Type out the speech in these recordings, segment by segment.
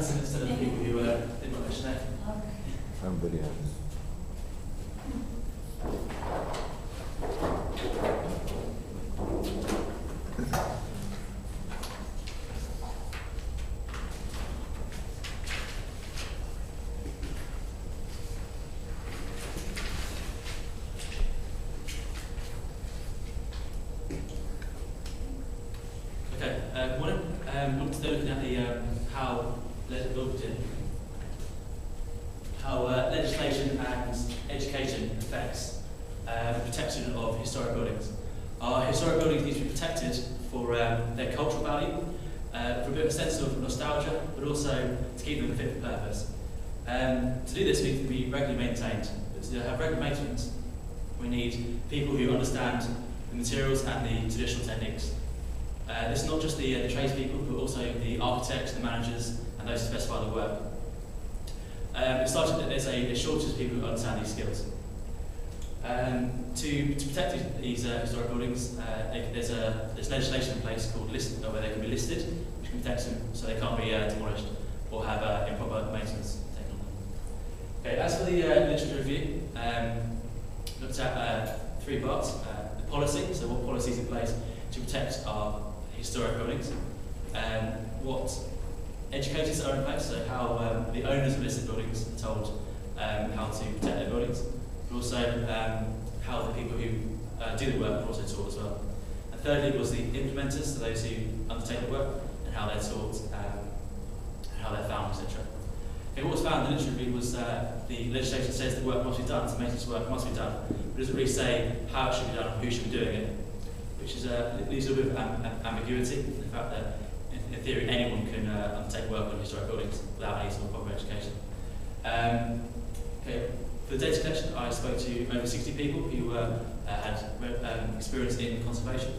hands instead of people who didn't want to questionnaire. Somebody else. Okay, what I'm looking at the how legislation and education affects the protection of historic buildings. Our historic buildings need to be protected for their cultural value, for a bit of a sense of nostalgia, but also to keep them fit for purpose. To do this, we need to be regularly maintained. But to have regular maintenance, we need people who understand the materials and the traditional techniques. This is not just the tradespeople, but also the architects, the managers, and those who specify the work. It's largely that there's a shortage of people who understand these skills. To protect these historic buildings, there's legislation in place called where they can be listed, which can protect them so they can't be demolished or have improper maintenance taken on them. Okay, as for the literature review, looked at three parts. The policy, so what policies in place to protect our historic buildings, what educators are in place, so how the owners of listed buildings are told how to protect their buildings, but also how the people who do the work are also taught as well. And thirdly was the implementers, so those who undertake the work, and how they're taught, how they're found, etc. Okay, what was found in the literature review was the legislation says the work must be done, so maintenance work must be done, but it doesn't really say how it should be done or who should be doing it, which is leaves a bit of ambiguity. The fact that in theory anyone can undertake work on historic buildings without any sort of proper education. Okay, for the data collection, I spoke to over 60 people who had experience in conservation.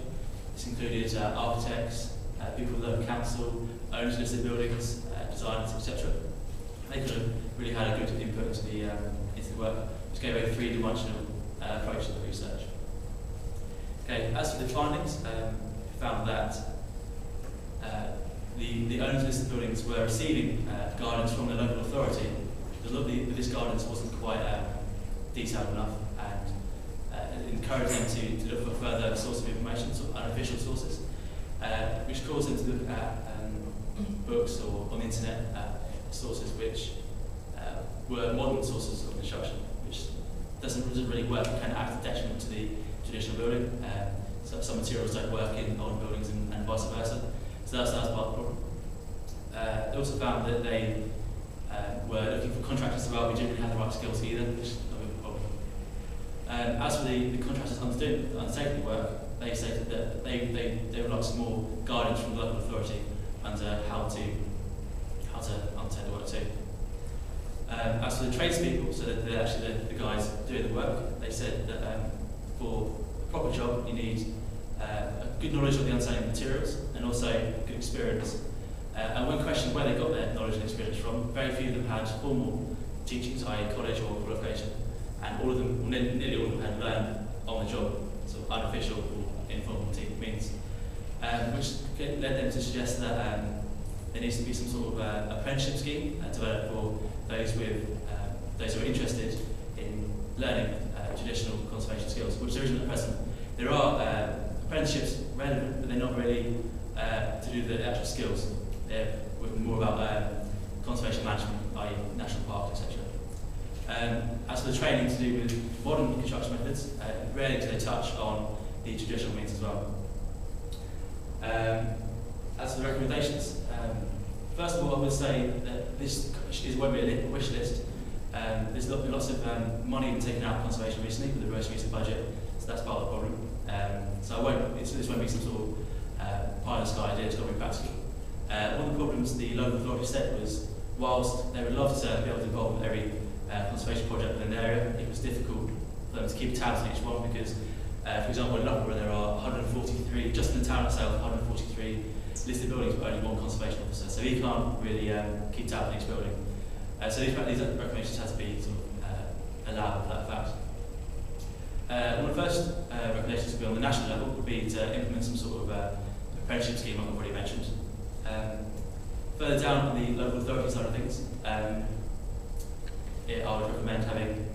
This included architects, people with local council, owners of listed buildings, designers, etc. They could have really had a good input into the work, which gave a three-dimensional approach to the research. Okay, as for the findings, we found that the owners of listed buildings were receiving guidance from the local authority, but this guidance wasn't quite detailed enough, and encouraged them to look for further sources of information, sort of unofficial sources, which caused them to look at books or on the internet sources which were modern sources of construction, which doesn't really work, kind of act as a detriment to the traditional building. So some materials don't work in old buildings and vice versa. So that's part of the problem. They also found that they were looking for contractors as well who didn't really have the right skills either, which is a big problem. As for the contractors undertaking the work, they stated that they would like some more guidance from the local authority under how to undertake the work too. As for the tradespeople, so that they're actually the guys doing the work, they said that for a proper job you need a good knowledge of the understanding of materials and also good experience. And when questioned where they got their knowledge and experience from, very few of them had formal teachings, i.e. college or qualification, and all of them, nearly all of them had learned on the job, sort of unofficial or informal means, which led them to suggest that there needs to be some sort of apprenticeship scheme developed for those who are interested in learning traditional conservation skills, which there isn't at present. There are apprenticeships relevant, but they're not really to do with the actual skills. They're more about conservation management, i.e. national parks, etc. As for the training to do with modern construction methods, rarely do they touch on the traditional means as well. As for the recommendations, first of all I would say that this won't be a wish list. There's been lots of money taken out of conservation recently with the most recent budget, so that's part of the problem. So this won't be some sort of pie in the sky idea, it's got to be practical. One of the problems the local authority said was, whilst they would love to be able to involve with every conservation project within an area, it was difficult for them to keep tabs on each one because, for example, in Loughborough there are 143, just in the town itself, 143 listed buildings but only one conservation officer, so he can't really keep tabs on each building. So these recommendations had to be sort of allowed for that fact. One of the first recommendations to be on the national level would be to implement some sort of apprenticeship scheme, like I've already mentioned. Further down on the local authority side of things, I would recommend having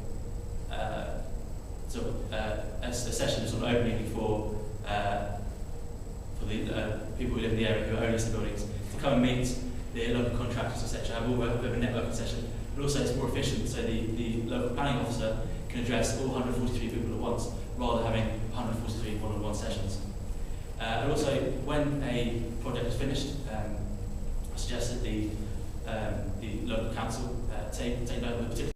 a session sort of opening for the people who live in the area who are owners of the buildings to come and meet the local contractors, etc. Have a bit of a networking session, but also it's more efficient. So the local planning officer can address all 143 people at once, rather than having 143 one-on-one sessions. And also, when a project is finished, I suggest that the local council take note of the particular